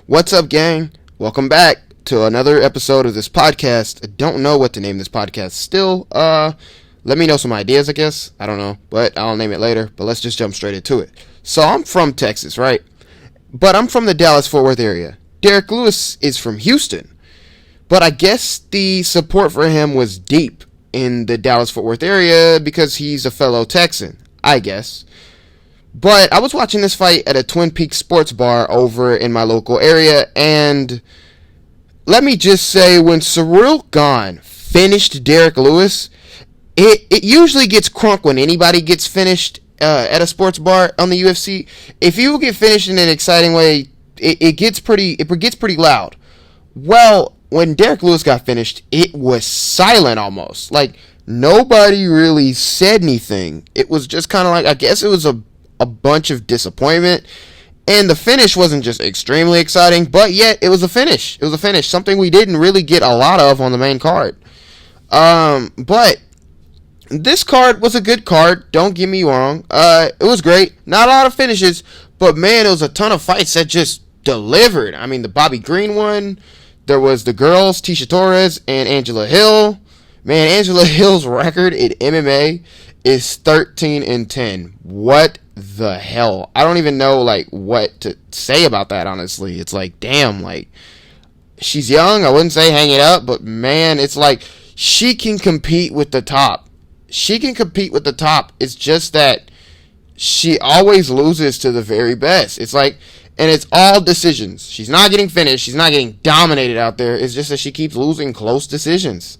What's up, gang? Welcome back to another episode of this podcast. I don't know what to name this podcast still. Let me know some ideas, I guess. I don't know, but I'll name it later. But let's just jump straight into it. So I'm from Texas, right? But I'm from the Dallas-Fort Worth area. Derek Lewis is from Houston. But I guess the support for him was deep in the Dallas-Fort Worth area because he's a fellow Texan, I guess. But I was watching this fight at a Twin Peaks sports bar over in my local area, and let me just say, when Cyril Gane finished Derek Lewis, it usually gets crunk when anybody gets finished at a sports bar on the UFC. If you get finished in an exciting way, it gets pretty loud. Well, when Derek Lewis got finished, it was silent almost. Like, nobody really said anything. It was just kind of like, I guess it was a bunch of disappointment, and the finish wasn't just extremely exciting, but yet it was a finish. It was a finish, something we didn't really get a lot of on the main card. But this card was a good card, don't get me wrong. It was great. Not a lot of finishes, but man, it was a ton of fights that just delivered. I mean, the Bobby Green one, there was the girls, Tisha Torres and Angela Hill. Man, Angela Hill's record in MMA is 13-10. What the hell? I don't even know what to say about that, honestly. It's like, damn, she's young. I wouldn't say hang it up, but man, it's like she can compete with the top. She can compete with the top. It's just that she always loses to the very best. It's like, and it's all decisions. She's not getting finished. She's not getting dominated out there. It's just that she keeps losing close decisions.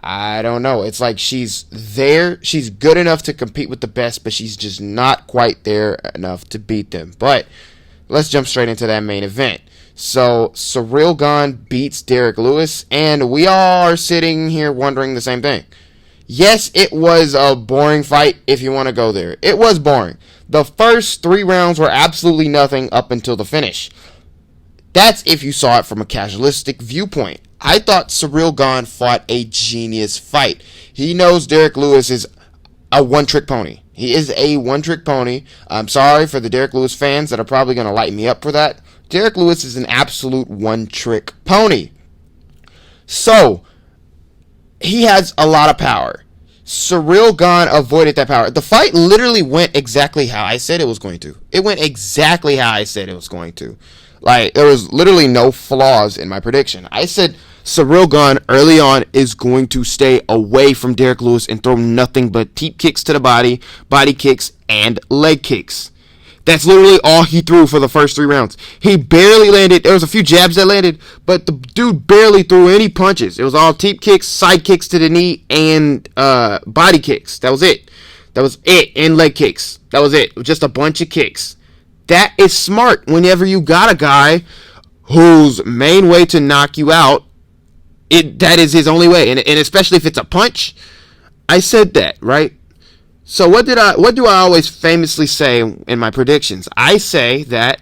I don't know. It's like she's there. She's good enough to compete with the best, but she's just not quite there enough to beat them. But let's jump straight into that main event. So Cyril Gane beats Derek Lewis, and we all are sitting here wondering the same thing. Yes, it was a boring fight if you want to go there. It was boring. The first 3 rounds were absolutely nothing up until the finish. That's if you saw it from a casualistic viewpoint. I thought Cyril Gane fought a genius fight. He knows Derek Lewis is a one-trick pony. He is a one-trick pony. I'm sorry for the Derek Lewis fans that are probably going to light me up for that. Derek Lewis is an absolute one-trick pony. So, he has a lot of power. Cyril Gane avoided that power. The fight literally went exactly how I said it was going to. It went exactly how I said it was going to. There was literally no flaws in my prediction. I said Cyril Gane early on is going to stay away from Derek Lewis and throw nothing but deep kicks to the body kicks, and leg kicks. That's literally all he threw for the first 3 rounds. He barely landed. There was a few jabs that landed, but the dude barely threw any punches. It was all deep kicks, side kicks to the knee, and body kicks. That was it. And leg kicks. That was it. Just a bunch of kicks. That is smart whenever you got a guy whose main way to knock you out, that is his only way. And especially if it's a punch. I said that, right? So what do I always famously say in my predictions? I say that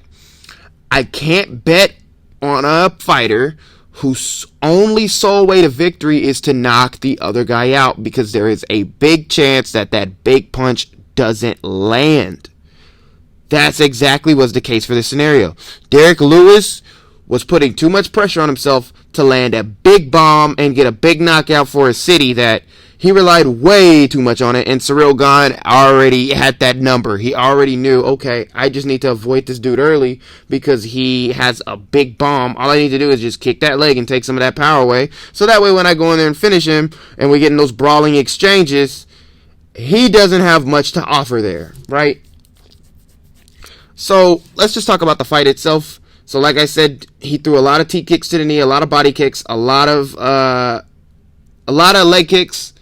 I can't bet on a fighter whose only sole way to victory is to knock the other guy out, because there is a big chance that big punch doesn't land. That's exactly was the case for this scenario. Derek Lewis was putting too much pressure on himself to land a big bomb and get a big knockout for a city that he relied way too much on it, and Cyril Gane already had that number. He already knew, okay, I just need to avoid this dude early because he has a big bomb. All I need to do is just kick that leg and take some of that power away. So that way when I go in there and finish him and we get in those brawling exchanges, he doesn't have much to offer there, right? So let's just talk about the fight itself. So like I said, he threw a lot of teep kicks to the knee, a lot of body kicks, a lot of leg kicks,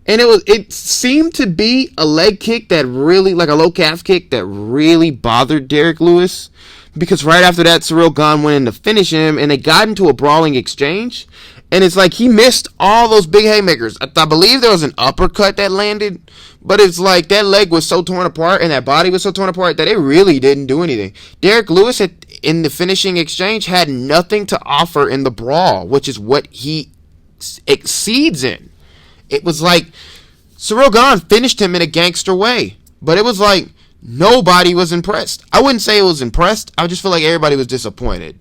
and it seemed to be a leg kick that really, like a low calf kick, that really bothered Derek Lewis, because right after that Cyril Gane went in to finish him, and they got into a brawling exchange, and it's like he missed all those big haymakers. I believe there was an uppercut that landed, but it's like that leg was so torn apart and that body was so torn apart that it really didn't do anything. Derek Lewis in the finishing exchange had nothing to offer in the brawl, which is what he exceeds in. It was like Cyril Gane finished him in a gangster way, but it was like nobody was impressed. I wouldn't say it was impressed. I just feel like everybody was disappointed.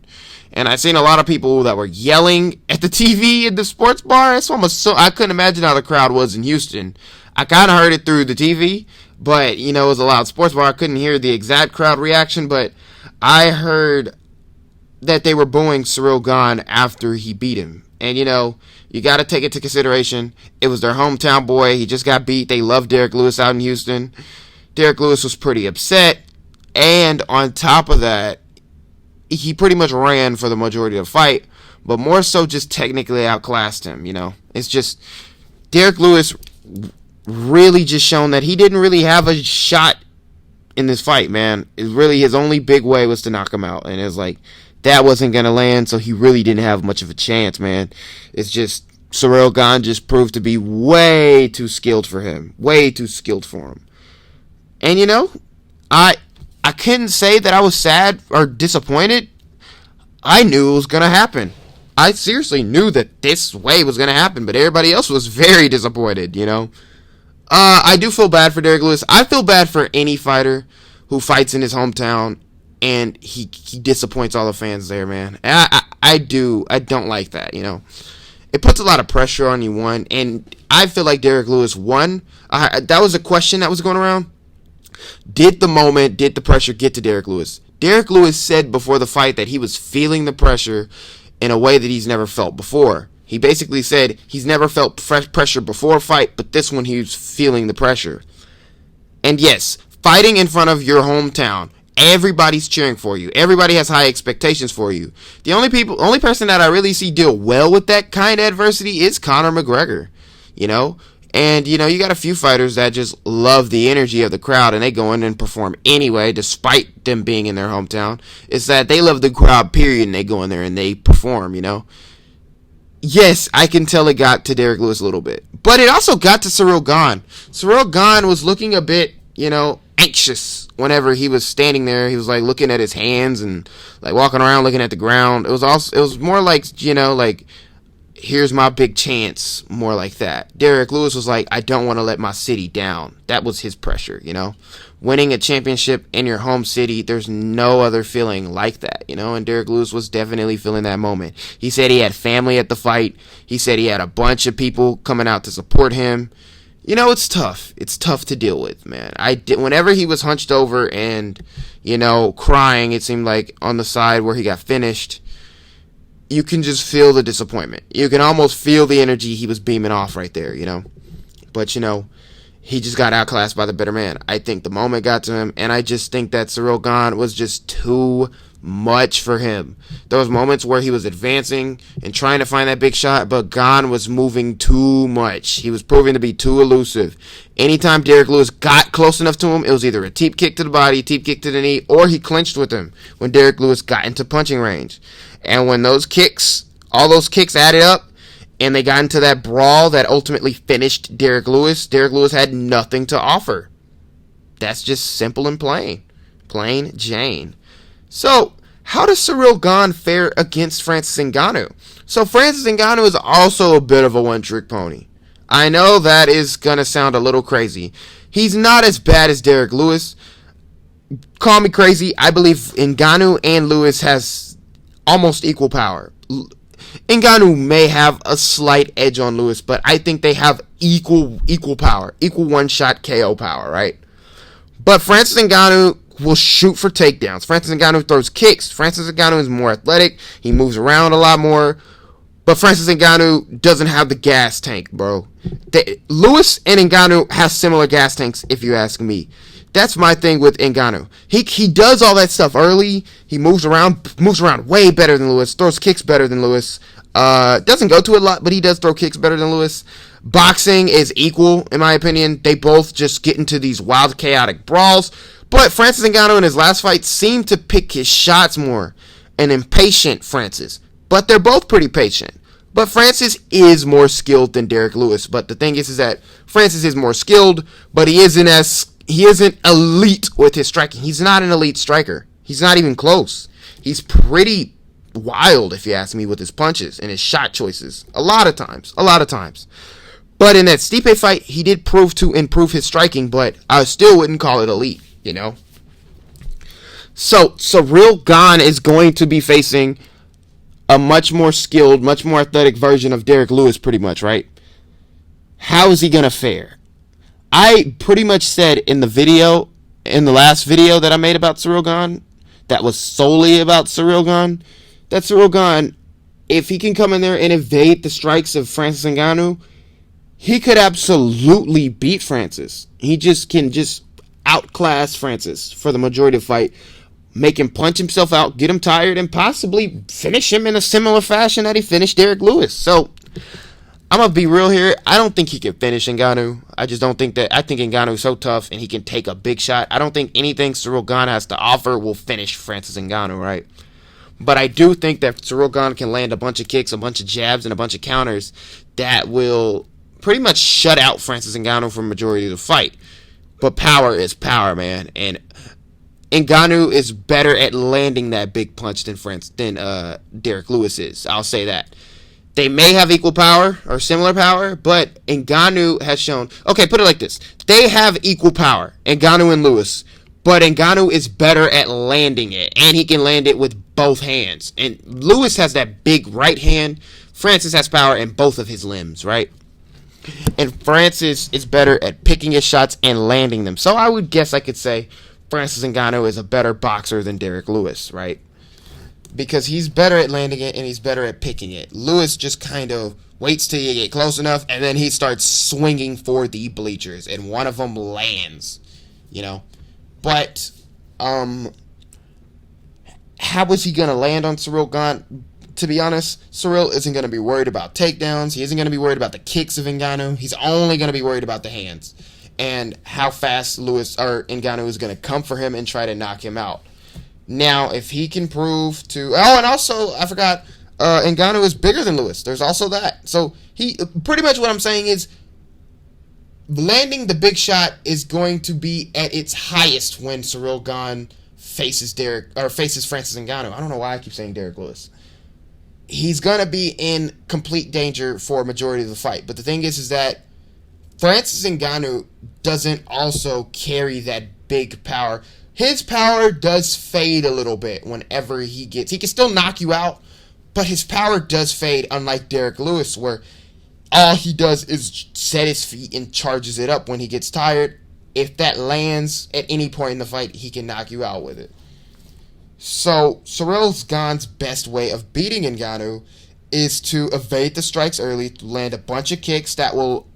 And I've seen a lot of people that were yelling at the TV in the sports bar. It's almost so I couldn't imagine how the crowd was in Houston. I kind of heard it through the TV, but it was a loud sports bar. I couldn't hear the exact crowd reaction, but I heard that they were booing Cyril Gane after he beat him. And you got to take it into consideration. It was their hometown boy. He just got beat. They love Derrick Lewis out in Houston. Derrick Lewis was pretty upset, and on top of that, he pretty much ran for the majority of the fight, but more so just technically outclassed him. It's just Derrick Lewis really just shown that he didn't really have a shot in this fight, man. It really, his only big way was to knock him out, and it's like that wasn't gonna land, so he really didn't have much of a chance, man. It's just Cyril Gane just proved to be way too skilled for him, way too skilled for him. And I couldn't say that I was sad or disappointed. I knew it was gonna happen. I seriously knew that this way was gonna happen, but everybody else was very disappointed. I do feel bad for Derrick Lewis. I feel bad for any fighter who fights in his hometown and he disappoints all the fans there, man. I do. I don't like that. It puts a lot of pressure on you, one, and I feel like Derrick Lewis won. That was a question that was going around. Did the pressure get to Derrick Lewis? Derrick Lewis said before the fight that he was feeling the pressure in a way that he's never felt before. He basically said he's never felt pressure before a fight, but this one he was feeling the pressure. And yes, fighting in front of your hometown, everybody's cheering for you. Everybody has high expectations for you. The only person that I really see deal well with that kind of adversity is Conor McGregor. And, you got a few fighters that just love the energy of the crowd and they go in and perform anyway, despite them being in their hometown. It's that they love the crowd, period, and they go in there and they perform, Yes, I can tell it got to Derrick Lewis a little bit. But it also got to Cyril Gane. Cyril Gane was looking a bit, anxious whenever he was standing there. He was, looking at his hands and, walking around looking at the ground. It was more like, here's my big chance, more like that. Derrick Lewis was like, I don't want to let my city down. That was his pressure, Winning a championship in your home city, there's no other feeling like that, and Derrick Lewis was definitely feeling that moment. He said he had family at the fight. He said he had a bunch of people coming out to support him. It's tough. It's tough to deal with, man. Whenever he was hunched over and, crying, it seemed like on the side where he got finished, you can just feel the disappointment. You can almost feel the energy he was beaming off right there, But, he just got outclassed by the better man. I think the moment got to him, and I just think that Cyril Gane was just too much for him. There was moments where he was advancing and trying to find that big shot, but Gane was moving too much. He was proving to be too elusive. Anytime Derrick Lewis got close enough to him, it was either a teep kick to the body, teep kick to the knee, or he clinched with him when Derrick Lewis got into punching range. And when all those kicks added up, and they got into that brawl that ultimately finished Derrick Lewis had nothing to offer. That's just simple and plain. Plain Jane. So, how does Cyril Gane fare against Francis Ngannou? So, Francis Ngannou is also a bit of a one-trick pony. I know that is going to sound a little crazy. He's not as bad as Derrick Lewis. Call me crazy. I believe Ngannou and Lewis has almost equal power. Ngannou may have a slight edge on Lewis, but I think they have equal power, equal one-shot KO power, right? But Francis Ngannou will shoot for takedowns. Francis Ngannou throws kicks. Francis Ngannou is more athletic. He moves around a lot more. But Francis Ngannou doesn't have the gas tank, bro. Lewis and Ngannou have similar gas tanks, if you ask me. That's my thing with Ngannou. He does all that stuff early. He moves around way better than Lewis. Throws kicks better than Lewis. Doesn't go to it a lot, but he does throw kicks better than Lewis. Boxing is equal, in my opinion. They both just get into these wild, chaotic brawls. But Francis Ngannou in his last fight seemed to pick his shots more. An impatient Francis. But they're both pretty patient. But Francis is more skilled than Derrick Lewis. But the thing is that Francis is more skilled, but he isn't elite with his striking. He's not an elite striker. He's not even close. He's pretty wild, if you ask me, with his punches and his shot choices. A lot of times. But in that Stipe fight, he did prove to improve his striking, but I still wouldn't call it elite. you know? So Cyril Gane is going to be facing a much more skilled, much more athletic version of Derek Lewis, pretty much, right? How is he going to fare? I pretty much said in the last video that I made about Cyril Gane, that was solely about Cyril Gane, that Cyril Gane, if he can come in there and evade the strikes of Francis Ngannou, he could absolutely beat Francis. He can outclass Francis for the majority of the fight, make him punch himself out, get him tired, and possibly finish him in a similar fashion that he finished Derek Lewis. So, I'm going to be real here. I don't think he can finish Ngannou. I just don't think that. I think Ngannou is so tough and he can take a big shot. I don't think anything Cyril Gane has to offer will finish Francis Ngannou, right? But I do think that Cyril Gane can land a bunch of kicks, a bunch of jabs, and a bunch of counters that will pretty much shut out Francis Ngannou for the majority of the fight. But power is power, man. And Ngannou is better at landing that big punch than Derek Lewis is. I'll say that. They may have equal power or similar power, but Ngannou has shown... Okay, put it like this. They have equal power, Ngannou and Lewis, but Ngannou is better at landing it, and he can land it with both hands. And Lewis has that big right hand. Francis has power in both of his limbs, right? And Francis is better at picking his shots and landing them. So I would guess I could say Francis Ngannou is a better boxer than Derek Lewis, right? Because he's better at landing it and he's better at picking it. Lewis just kind of waits till you get close enough and then he starts swinging for the bleachers and one of them lands, you know. But how is he going to land on Cyril Gane? To be honest, Cyril isn't going to be worried about takedowns. He isn't going to be worried about the kicks of Ngannou. He's only going to be worried about the hands and how fast Ngannou is going to come for him and try to knock him out. Now, if he can prove to... Oh, and also, I forgot, Ngannou is bigger than Lewis. There's also that. So, pretty much what I'm saying is, landing the big shot is going to be at its highest when Cyril Gane faces Francis Ngannou. I don't know why I keep saying Derek Lewis. He's going to be in complete danger for a majority of the fight. But the thing is that Francis Ngannou doesn't also carry that big power. His power does fade a little bit whenever he can still knock you out, but his power does fade, unlike Derek Lewis, where all he does is set his feet and charges it up when he gets tired. If that lands at any point in the fight, he can knock you out with it. So, Cyril Gane's best way of beating Ngannou is to evade the strikes early, land a bunch of kicks that will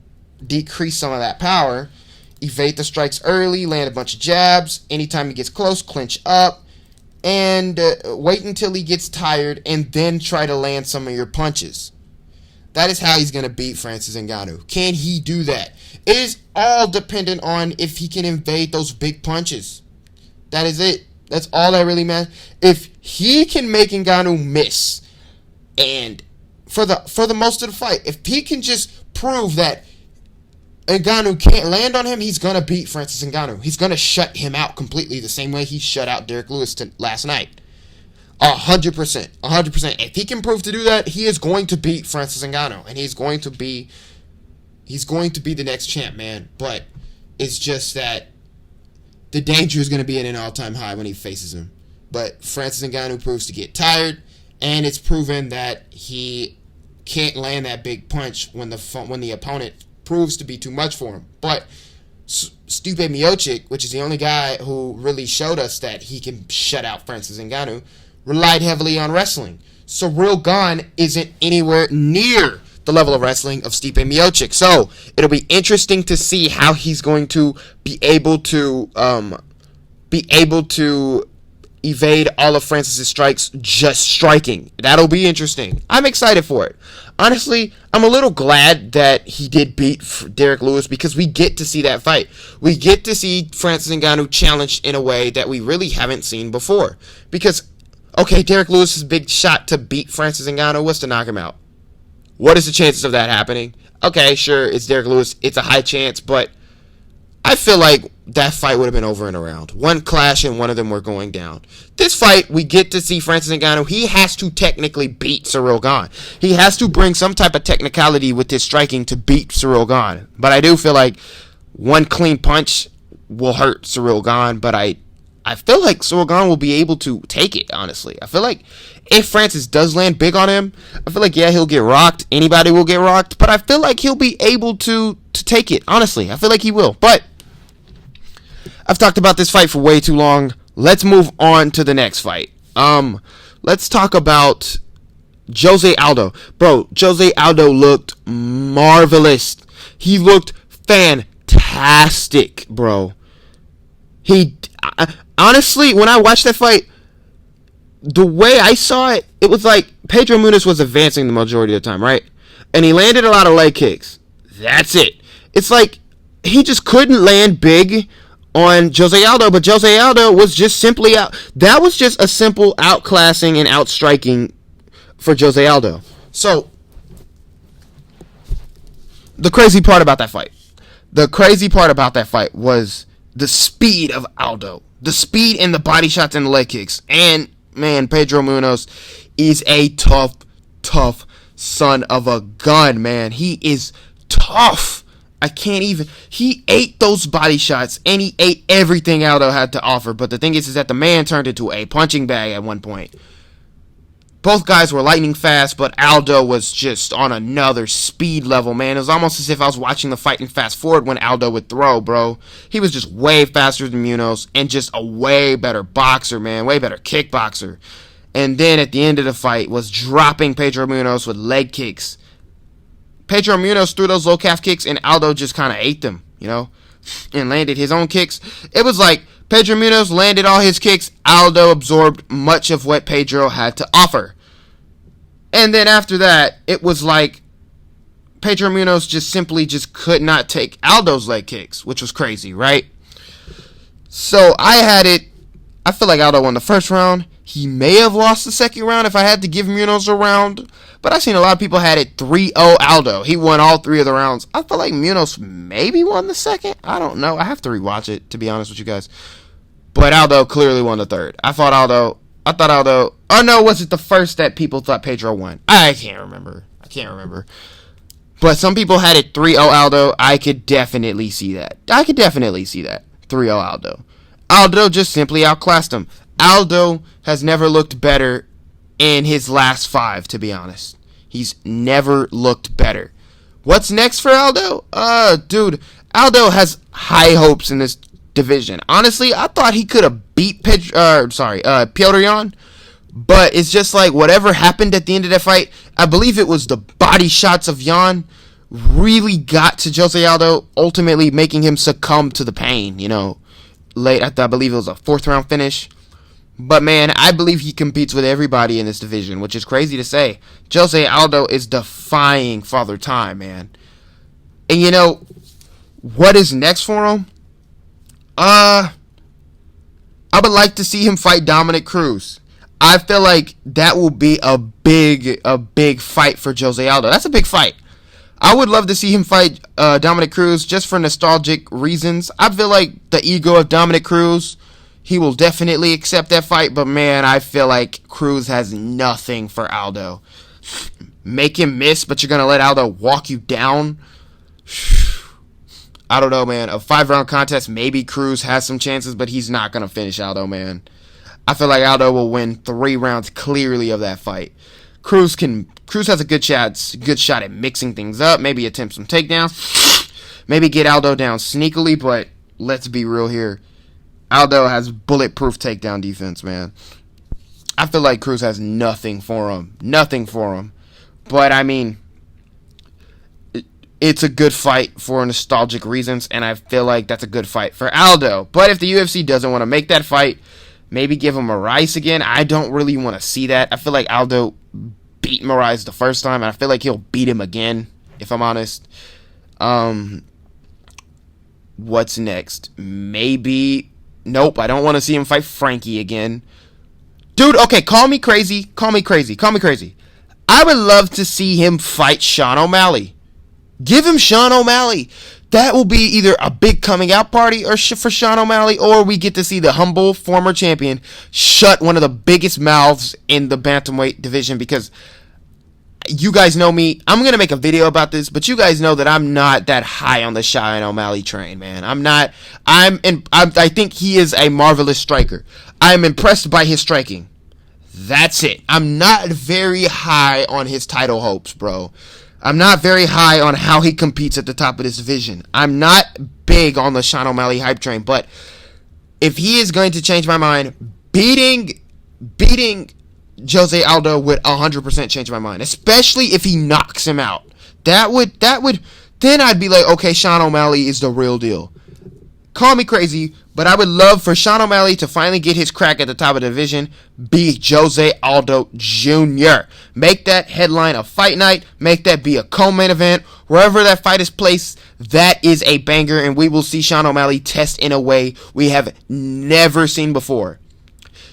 decrease some of that power, evade the strikes early, land a bunch of jabs, anytime he gets close, clinch up, and wait until he gets tired, and then try to land some of your punches. That is how he's going to beat Francis Ngannou. Can he do that? It is all dependent on if he can evade those big punches. That is it. That's all that really matters. If he can make Ngannou miss, and for the most of the fight, if he can just prove that Ngannou can't land on him, he's going to beat Francis Ngannou. He's going to shut him out completely the same way he shut out Derek Lewis last night. 100%. 100%. If he can prove to do that, he is going to beat Francis Ngannou. And he's going to be the next champ, man. But it's just that the danger is going to be at an all-time high when he faces him. But Francis Ngannou proves to get tired, and it's proven that he can't land that big punch when the opponent proves to be too much for him. But Stipe Miocic, which is the only guy who really showed us that he can shut out Francis Ngannou, relied heavily on wrestling. Cyril Gane isn't anywhere near the level of wrestling of Stipe Miocic. So it'll be interesting to see how he's going to be able to evade all of Francis's strikes just striking. That'll be interesting. I'm excited for it. Honestly, I'm a little glad that he did beat Derek Lewis because we get to see that fight. We get to see Francis Ngannou challenged in a way that we really haven't seen before. Because, okay, Derek Lewis's big shot to beat Francis Ngannou was to knock him out. What is the chances of that happening? Okay, sure, it's Derek Lewis. It's a high chance, but I feel like that fight would have been over in a round. One clash and one of them were going down. This fight, we get to see Francis Ngannou. He has to technically beat Cyril Gane. He has to bring some type of technicality with his striking to beat Cyril Gane. But I do feel like one clean punch will hurt Cyril Gane, but I feel like Cyril Gane will be able to take it, honestly. I feel like if Francis does land big on him, I feel like, yeah, he'll get rocked. Anybody will get rocked, but I feel like he'll be able to take it, honestly. I feel like he will. But I've talked about this fight for way too long. Let's move on to the next fight. Let's talk about Jose Aldo. Bro, Jose Aldo looked marvelous. He looked fantastic, bro. Honestly, when I watched that fight, the way I saw it, it was like Pedro Munoz was advancing the majority of the time, right? And he landed a lot of leg kicks. That's it. It's like he just couldn't land big on Jose Aldo, but Jose Aldo was just simply out. That was just a simple outclassing and outstriking for Jose Aldo. So, the crazy part about that fight was the speed of Aldo. The speed and the body shots and the leg kicks. And, man, Pedro Munoz is a tough son of a gun, man. He is tough. He ate those body shots, and he ate everything Aldo had to offer. But the thing is that the man turned into a punching bag at one point. Both guys were lightning fast, but Aldo was just on another speed level, man. It was almost as if I was watching the fight and fast forward when Aldo would throw, bro. He was just way faster than Munoz and just a way better boxer, man. Way better kickboxer. And then at the end of the fight was dropping Pedro Munoz with leg kicks. Pedro Munoz threw those low calf kicks and Aldo just kind of ate them, and landed his own kicks. It was like Pedro Munoz landed all his kicks. Aldo absorbed much of what Pedro had to offer. And then after that, it was like Pedro Munoz just could not take Aldo's leg kicks, which was crazy, right? So I feel like Aldo won the first round. He may have lost the second round if I had to give Munoz a round. But I've seen a lot of people had it 3-0 Aldo. He won all three of the rounds. I feel like Munoz maybe won the second. I don't know. I have to rewatch it, to be honest with you guys. But Aldo clearly won the third. I thought Aldo. Oh, no, was it the first that people thought Pedro won? I can't remember. But some people had it 3-0 Aldo. I could definitely see that. 3-0 Aldo. Aldo just simply outclassed him. Aldo has never looked better in his last 5, to be honest. He's never looked better. What's next for Aldo? Dude, Aldo has high hopes in this division. Honestly, I thought he could have beat Petr Yan, but it's just like whatever happened at the end of that fight, I believe it was the body shots of Yan really got to Jose Aldo, ultimately making him succumb to the pain, late. I believe it was a 4th round finish. But, man, I believe he competes with everybody in this division, which is crazy to say. Jose Aldo is defying Father Time, man. And, what is next for him? I would like to see him fight Dominick Cruz. I feel like that will be a big fight for Jose Aldo. That's a big fight. I would love to see him fight Dominick Cruz just for nostalgic reasons. I feel like the ego of Dominick Cruz, he will definitely accept that fight, but man, I feel like Cruz has nothing for Aldo. Make him miss, but you're going to let Aldo walk you down? I don't know, man. A 5-round contest, maybe Cruz has some chances, but he's not going to finish Aldo, man. I feel like Aldo will win 3 rounds clearly of that fight. Cruz has a good shot at mixing things up, maybe attempt some takedowns, maybe get Aldo down sneakily, but let's be real here. Aldo has bulletproof takedown defense, man. I feel like Cruz has nothing for him. But, I mean, it's a good fight for nostalgic reasons, and I feel like that's a good fight for Aldo. But if the UFC doesn't want to make that fight, maybe give him Moraes again. I don't really want to see that. I feel like Aldo beat Moraes the first time, and I feel like he'll beat him again, if I'm honest. What's next? Maybe... Nope, I don't want to see him fight Frankie again. Dude, okay, call me crazy. I would love to see him fight Sean O'Malley. Give him Sean O'Malley. That will be either a big coming out party for Sean O'Malley, or we get to see the humble former champion shut one of the biggest mouths in the bantamweight division, because you guys know me. I'm going to make a video about this, but you guys know that I'm not that high on the Sean O'Malley train, man. I think he is a marvelous striker. I'm impressed by his striking. That's it. I'm not very high on his title hopes, bro. I'm not very high on how he competes at the top of this division. I'm not big on the Sean O'Malley hype train, but if he is going to change my mind, beating Jose Aldo would 100% change my mind, especially if he knocks him out. That would then I'd be like, okay, Sean O'Malley is the real deal. Call me crazy, but I would love for Sean O'Malley to finally get his crack at the top of the division, beat Jose Aldo Jr. Make that headline a fight night, make that be a co-main event. Wherever that fight is placed, that is a banger, and we will see Sean O'Malley test in a way we have never seen before.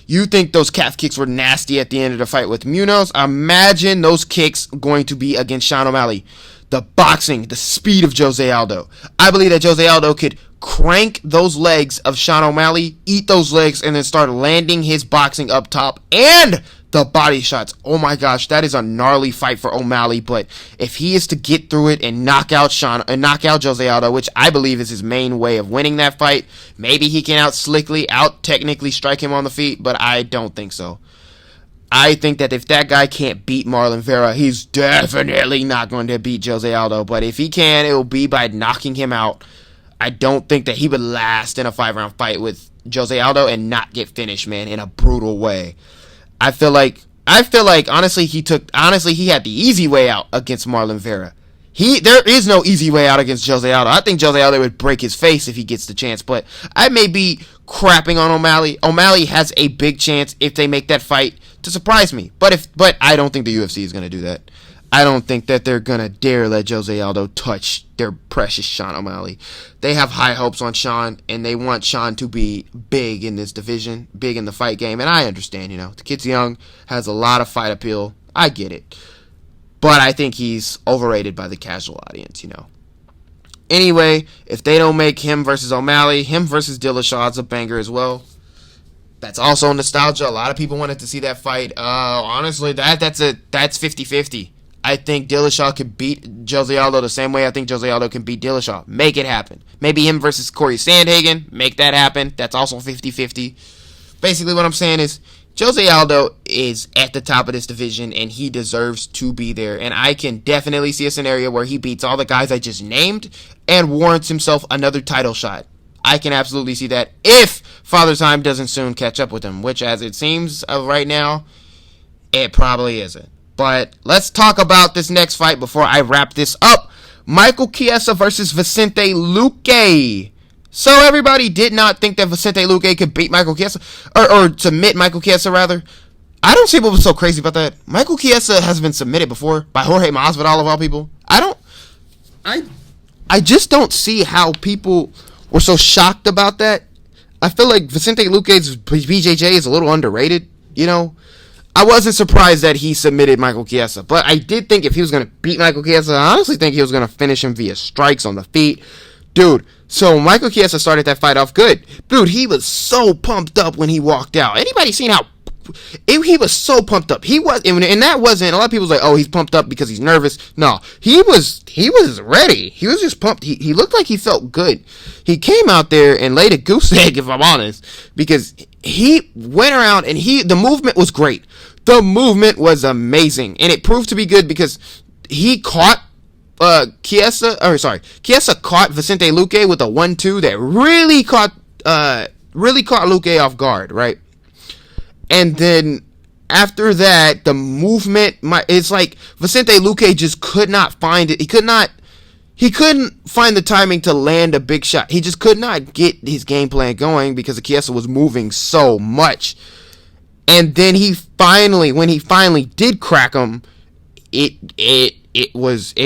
You think those calf kicks were nasty at the end of the fight with Munoz? Imagine those kicks going to be against Sean O'Malley. The boxing, the speed of Jose Aldo. I believe that Jose Aldo could crank those legs of Sean O'Malley, eat those legs, and then start landing his boxing up top and the body shots. Oh my gosh, that is a gnarly fight for O'Malley. But if he is to get through it and knock out Jose Aldo, which I believe is his main way of winning that fight, maybe he can out technically strike him on the feet, but I don't think so. I think that if that guy can't beat Marlon Vera, he's definitely not going to beat Jose Aldo. But if he can, it will be by knocking him out. I don't think that he would last in a 5-round fight with Jose Aldo and not get finished, man, in a brutal way. I feel like honestly he had the easy way out against Marlon Vera. There is no easy way out against Jose Aldo. I think Jose Aldo would break his face if he gets the chance, but I may be crapping on O'Malley. O'Malley has a big chance if they make that fight to surprise me. But I don't think the UFC is going to do that. I don't think that they're going to dare let Jose Aldo touch their precious Sean O'Malley. They have high hopes on Sean, and they want Sean to be big in this division, big in the fight game, and I understand, the kid's young, has a lot of fight appeal. I get it. But I think he's overrated by the casual audience, Anyway, if they don't make him versus O'Malley, him versus Dillashaw's a banger as well. That's also nostalgia. A lot of people wanted to see that fight. Honestly, that's 50-50. I think Dillashaw could beat Jose Aldo the same way I think Jose Aldo can beat Dillashaw. Make it happen. Maybe him versus Corey Sandhagen. Make that happen. That's also 50-50. Basically, what I'm saying is Jose Aldo is at the top of this division, and he deserves to be there. And I can definitely see a scenario where he beats all the guys I just named and warrants himself another title shot. I can absolutely see that if Father Time doesn't soon catch up with him, which, as it seems right now, it probably isn't. But let's talk about this next fight before I wrap this up. Michael Chiesa versus Vicente Luque. So everybody did not think that Vicente Luque could beat Michael Chiesa, or submit Michael Chiesa, rather. I don't see what was so crazy about that. Michael Chiesa has been submitted before by Jorge Masvidal, of all people. I just don't see how people were so shocked about that. I feel like Vicente Luque's BJJ is a little underrated, I wasn't surprised that he submitted Michael Chiesa, but I did think if he was going to beat Michael Chiesa, I honestly think he was going to finish him via strikes on the feet. Dude, so Michael Chiesa started that fight off good. Dude, he was so pumped up when he walked out. Anybody seen how he was so pumped up? He was, and that wasn't, a lot of people was like, oh, he's pumped up because he's nervous. No, he was ready. He was just pumped. He looked like he felt good. He came out there and laid a goose egg, if I'm honest, because he went around and the movement was great. The movement was amazing, and it proved to be good because he caught Chiesa caught Vicente Luque with a 1-2 that really caught Luque off guard, right? And then after that, the movement, it's like Vicente Luque just could not find it. He couldn't find the timing to land a big shot. He just could not get his game plan going because Chiesa was moving so much. And then when he finally did crack him, it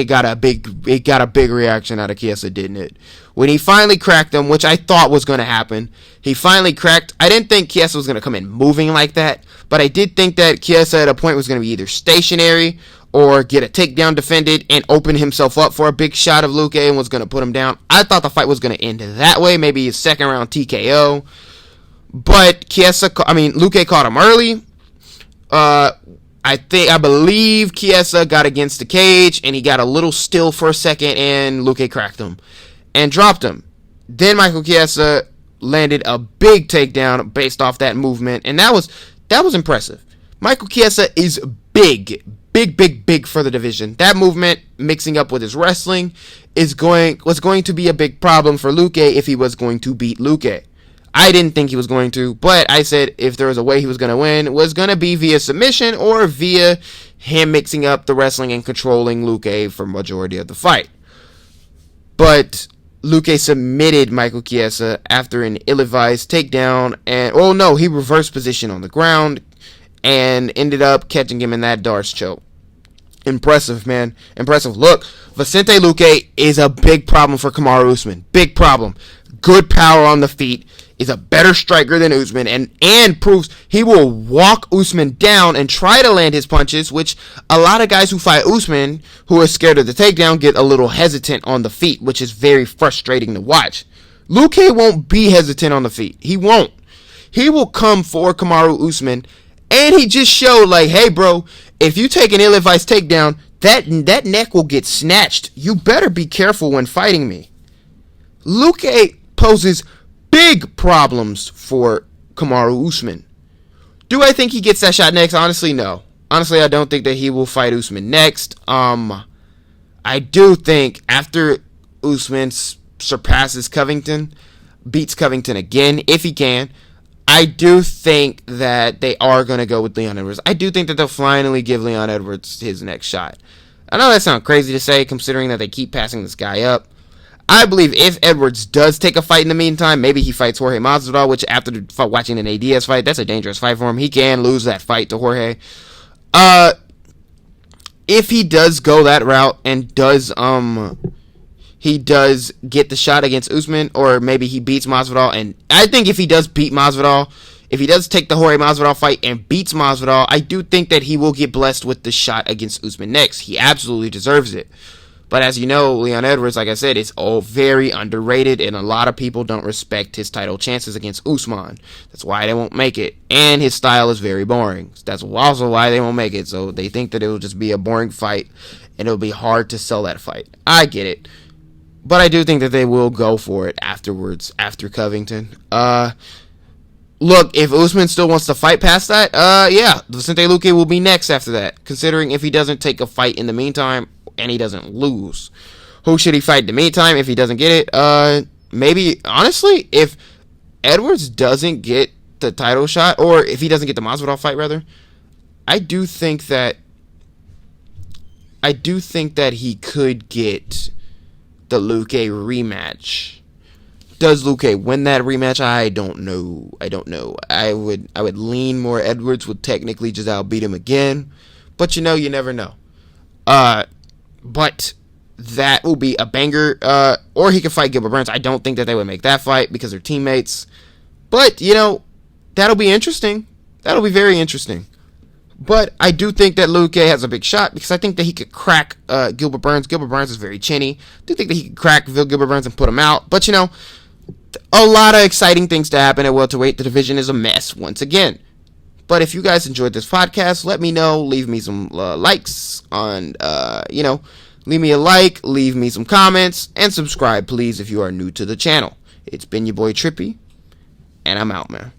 got a big reaction out of Chiesa, didn't it? When he finally cracked him, which I thought was going to happen, he finally cracked. I didn't think Chiesa was going to come in moving like that, but I did think that Chiesa at a point was going to be either stationary or get a takedown defended and open himself up for a big shot of Luque and was going to put him down. I thought the fight was going to end that way, maybe a second round TKO. But Luque caught him early. I believe Chiesa got against the cage and he got a little still for a second and Luque cracked him and dropped him. Then Michael Chiesa landed a big takedown based off that movement, and that was impressive. Michael Chiesa is big for the division. That movement, mixing up with his wrestling, was going to be a big problem for Luque if he was going to beat Luque. I didn't think he was going to, but I said if there was a way he was going to win, it was going to be via submission or via him mixing up the wrestling and controlling Luque for majority of the fight. But Luque submitted Michael Chiesa after an ill-advised takedown, and he reversed position on the ground and ended up catching him in that Darce choke. Impressive, man. Impressive. Look, Vicente Luque is a big problem for Kamaru Usman. Big problem. Good power on the feet. Is a better striker than Usman and proves he will walk Usman down and try to land his punches, which a lot of guys who fight Usman who are scared of the takedown get a little hesitant on the feet, which is very frustrating to watch. Luque won't be hesitant on the feet. He won't. He will come for Kamaru Usman, and he just showed like, hey bro, if you take an ill-advised takedown, that neck will get snatched. You better be careful when fighting me. Luque poses big problems for Kamaru Usman. Do I think he gets that shot next? Honestly, no. Honestly, I don't think that he will fight Usman next. I do think after Usman surpasses Covington, beats Covington again, if he can, I do think that they are going to go with Leon Edwards. I do think that they'll finally give Leon Edwards his next shot. I know that sounds crazy to say, considering that they keep passing this guy up. I believe if Edwards does take a fight in the meantime, maybe he fights Jorge Masvidal, which after watching an ADS fight, that's a dangerous fight for him. He can lose that fight to Jorge. If he does go that route and he does get the shot against Usman, or maybe he beats Masvidal, and I think if he does beat Masvidal, if he does take the Jorge Masvidal fight and beats Masvidal, I do think that he will get blessed with the shot against Usman next. He absolutely deserves it. But as you know, Leon Edwards, like I said, is all very underrated, and a lot of people don't respect his title chances against Usman. That's why they won't make it. And his style is very boring. That's also why they won't make it. So they think that it will just be a boring fight, and it'll be hard to sell that fight. I get it. But I do think that they will go for it afterwards, after Covington. Look, if Usman still wants to fight past that, yeah, Vicente Luque will be next after that, considering if he doesn't take a fight in the meantime, and he doesn't lose. Who should he fight in the meantime if he doesn't get it? Maybe, honestly, if Edwards doesn't get the title shot, or if he doesn't get the Masvidal fight, rather, I do think that he could get the Luque rematch. Does Luque win that rematch? I don't know. I would lean more Edwards would technically just outbeat him again, but you never know. But that will be a banger. Or he could fight Gilbert Burns. I don't think that they would make that fight because they're teammates. But, that'll be interesting. That'll be very interesting. But I do think that Luque has a big shot because I think that he could crack Gilbert Burns. Gilbert Burns is very chinny. I do think that he could crack Gilbert Burns and put him out. But, a lot of exciting things to happen at welterweight. The division is a mess once again. But if you guys enjoyed this podcast, let me know. Leave me some likes on, leave me a like, leave me some comments, and subscribe, please, if you are new to the channel. It's been your boy Trippy, and I'm out, man.